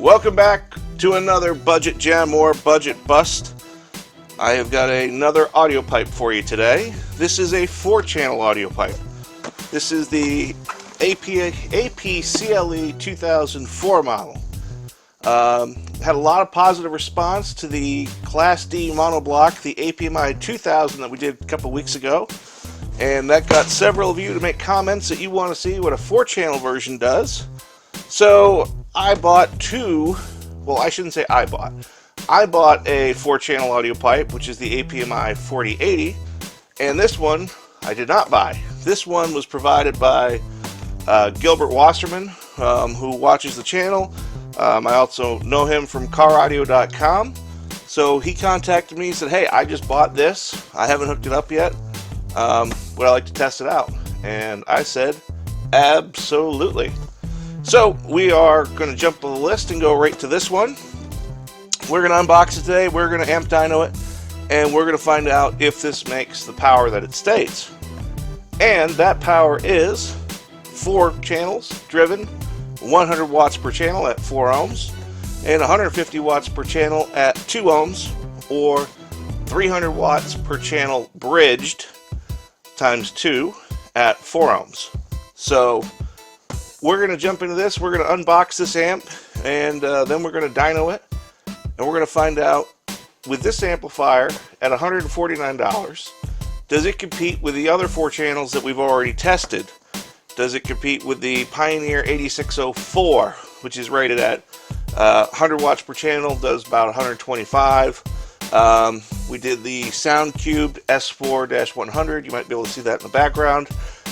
Welcome back to another budget gem or budget bust. I have got another audio pipe for you today. This is a 4-channel audio pipe. This is the APCLE-2004 model. Had a lot of positive response to the Class D Monoblock, the APMI 2000 that we did a couple weeks ago. And that got several of you to make comments that you want to see what a 4-channel version does. So I bought two, well, I shouldn't say I bought a 4-channel audio pipe, which is the APMI 4080, and this one I did not buy. This one was provided by Gilbert Wasserman, who watches the channel. I also know him from caraudio.com. So he contacted me and said, hey, I just bought this. I haven't hooked it up yet. Would I like to test it out? And I said, absolutely. So we are going to jump on the list and go right to this one. We're going to unbox it today. We're going to amp dyno it. And we're going to find out if this makes the power that it states. And that power is 4 channels driven, 100 watts per channel at 4 ohms, and 150 watts per channel at 2 ohms, or 300 watts per channel bridged times 2 at 4 ohms. So we're going to jump into this. We're going to unbox this amp, and then we're going to dyno it, and we're going to find out, with this amplifier at $149, does it compete with the other 4 channels that we've already tested? Does it compete with the Pioneer 8604, which is rated at 100 watts per channel, does about 125. We did the SoundCubed S4-100. You might be able to see that in the background.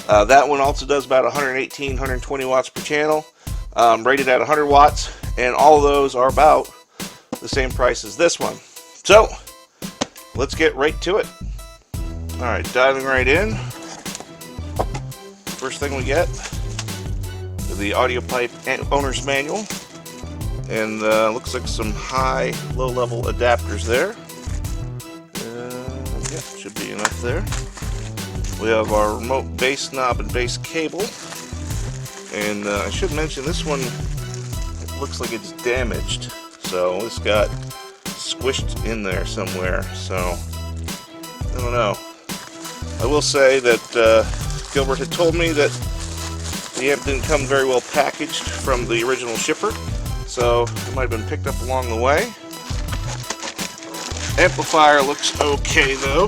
That one also does about 118, 120 watts per channel, rated at 100 watts, and all of those are about the same price as this one. So let's get right to it. All right, diving right in. First thing we get is the Audiopipe owner's manual, and looks like some high, low-level adapters there. Yeah, should be enough there. We have our remote bass knob and bass cable, and I should mention this one, it looks like it's damaged, so it's got squished in there somewhere, so I don't know. I will say that Gilbert had told me that the amp didn't come very well packaged from the original shipper, so it might have been picked up along the way. Amplifier looks okay though.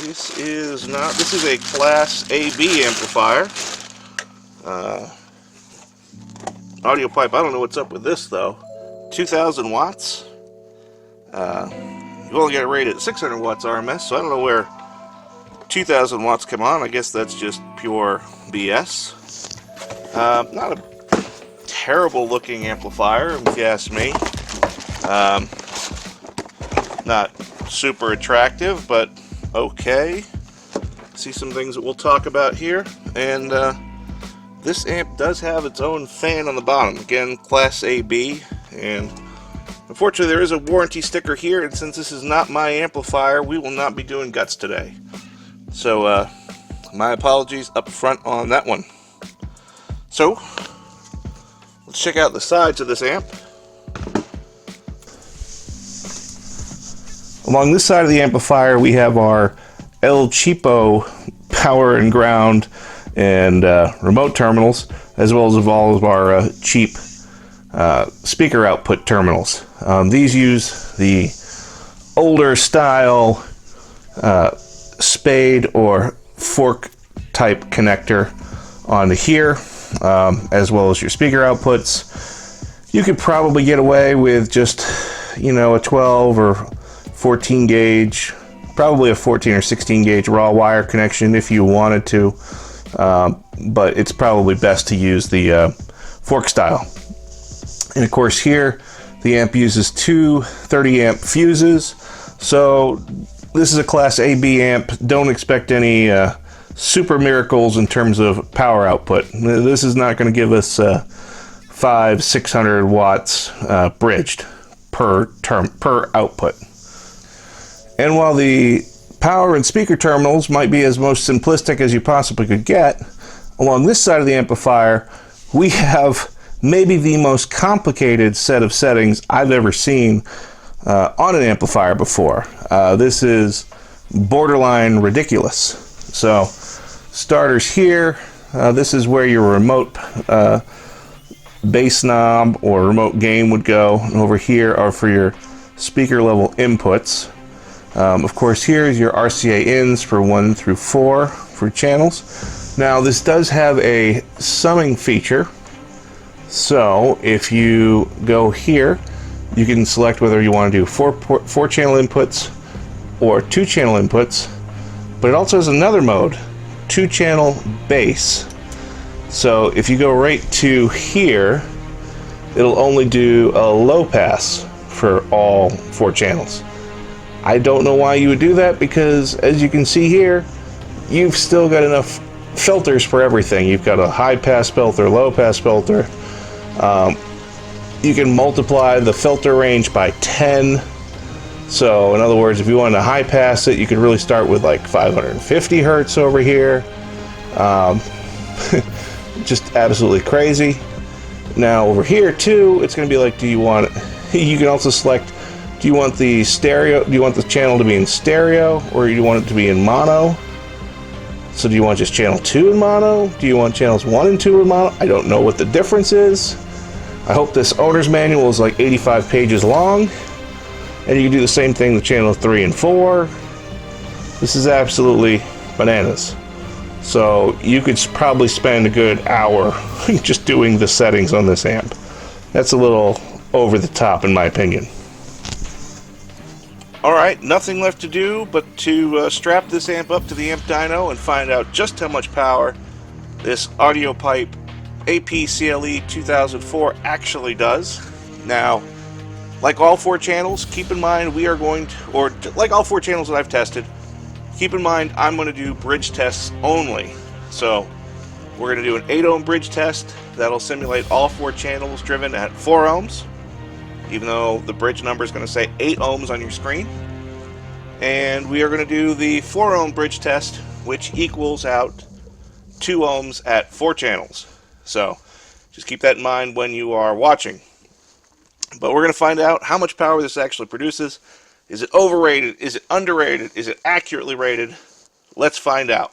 This is a Class AB amplifier. Audiopipe, I don't know what's up with this though. 2,000 watts. You only got it rated at 600 watts RMS, so I don't know where 2,000 watts come on. I guess that's just pure BS. Not a terrible looking amplifier, if you ask me. Not super attractive, but okay. See some things that we'll talk about here. And this amp does have its own fan on the bottom. Again, Class AB, and unfortunately there is a warranty sticker here, and since this is not my amplifier, we will not be doing guts today. So my apologies up front on that one. So let's check out the sides of this amp. Along this side of the amplifier we have our El Cheapo power and ground and remote terminals, as well as all of our cheap speaker output terminals. These use the older style spade or fork type connector onto here, as well as your speaker outputs. You could probably get away with just, you know, a 12 or 14 gauge, probably a 14 or 16 gauge raw wire connection if you wanted to, but it's probably best to use the fork style. And of course here the amp uses two 30 amp fuses, so this is a Class AB amp. Don't expect any super miracles in terms of power output. This is not going to give us 500-600 watts bridged per output. And while the power and speaker terminals might be as most simplistic as you possibly could get, along this side of the amplifier we have maybe the most complicated set of settings I've ever seen on an amplifier before. This is borderline ridiculous. So starters here, this is where your remote bass knob or remote gain would go, and over here are for your speaker level inputs. Of course, here is your RCA ins for 1 through 4 for channels. Now this does have a summing feature, so if you go here you can select whether you want to do 4 channel inputs or 2 channel inputs, but it also has another mode, 2 channel bass. So if you go right to here, it'll only do a low pass for all 4 channels. I don't know why you would do that, because as you can see here, you've still got enough filters for everything. You've got a high pass filter, low pass filter. You can multiply the filter range by 10. So in other words, if you want to high pass it, you could really start with like 550 hertz over here. Just absolutely crazy. Now over here too, it's going to be like, do you want it? You can also select, do you want the stereo? Do you want the channel to be in stereo, or do you want it to be in mono? So do you want just channel 2 in mono? Do you want channels 1 and 2 in mono? I don't know what the difference is. I hope this owner's manual is like 85 pages long, and you can do the same thing with channel 3 and 4. This is absolutely bananas. So you could probably spend a good hour just doing the settings on this amp. That's a little over the top in my opinion. Alright, nothing left to do but to strap this amp up to the amp dyno and find out just how much power this Audiopipe APCLE-2004 actually does. Now, like all 4 channels, keep in mind we are going to, or like all 4 channels that I've tested, keep in mind I'm going to do bridge tests only. So we're going to do an 8 ohm bridge test that'll simulate all 4 channels driven at 4 ohms, even though the bridge number is going to say 8 ohms on your screen. And we are going to do the 4 ohm bridge test, which equals out 2 ohms at 4 channels. So just keep that in mind when you are watching. But we're going to find out how much power this actually produces. Is it overrated? Is it underrated? Is it accurately rated? Let's find out.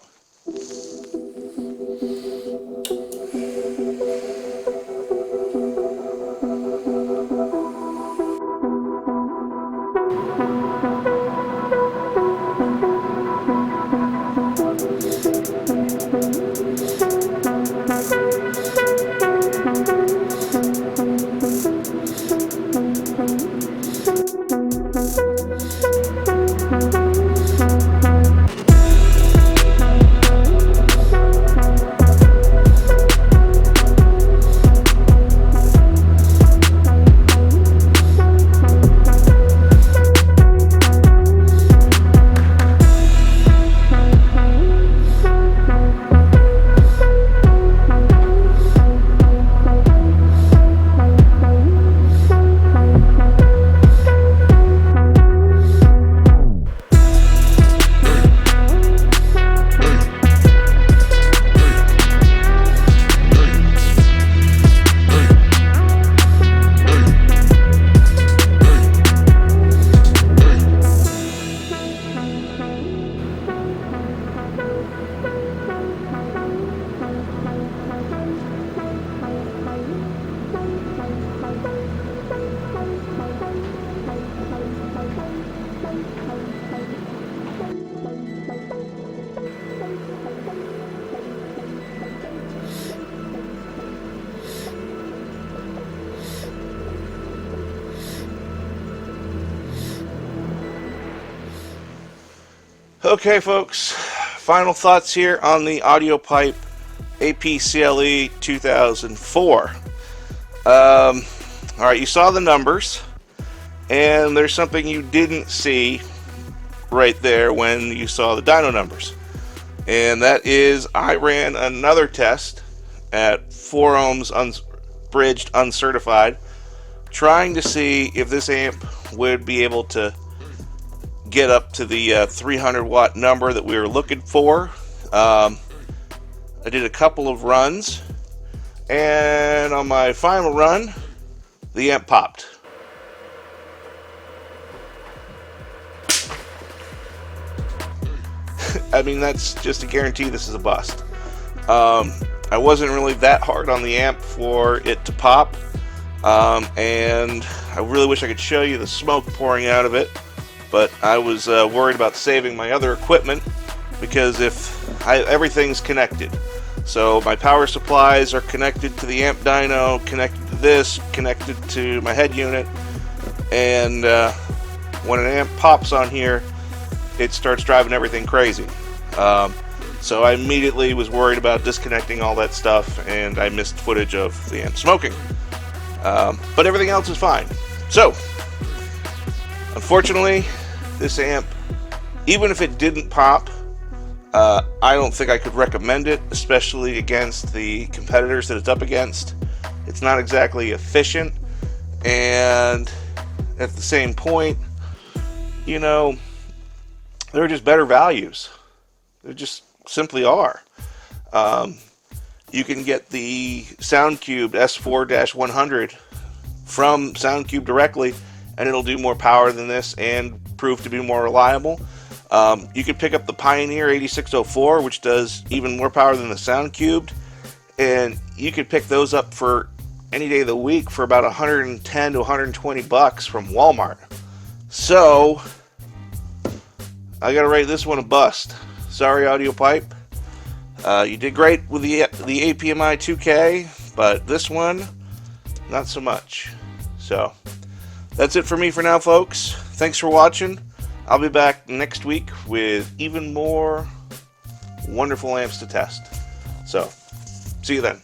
Okay folks, final thoughts here on the Audiopipe APCLE-2004. Alright, you saw the numbers, and there's something you didn't see right there when you saw the dyno numbers. And that is, I ran another test at 4 ohms bridged uncertified, trying to see if this amp would be able to get up to the 300 watt number that we were looking for. I did a couple of runs, And on my final run, the amp popped. I mean, that's just a guarantee this is a bust. I wasn't really that hard on the amp for it to pop, and I really wish I could show you the smoke pouring out of it, but I was worried about saving my other equipment, because everything's connected. So my power supplies are connected to the amp dyno, connected to this, connected to my head unit, and when an amp pops on here, it starts driving everything crazy. So I immediately was worried about disconnecting all that stuff, and I missed footage of the amp smoking. But everything else is fine. So, unfortunately, this amp, even if it didn't pop, I don't think I could recommend it, especially against the competitors that it's up against. It's not exactly efficient, and at the same point, you know, there are just better values. There just simply are. You can get the SoundCube S4-100 from SoundCube directly, and it'll do more power than this and prove to be more reliable. You can pick up the Pioneer 8604, which does even more power than the SoundCube, and you could pick those up for any day of the week for about 110 to 120 bucks from Walmart. So I gotta rate this one a bust. Sorry, Audiopipe. You did great with the APMI 2K, but this one, not so much. So that's it for me for now, folks. Thanks for watching. I'll be back next week with even more wonderful amps to test. So, see you then.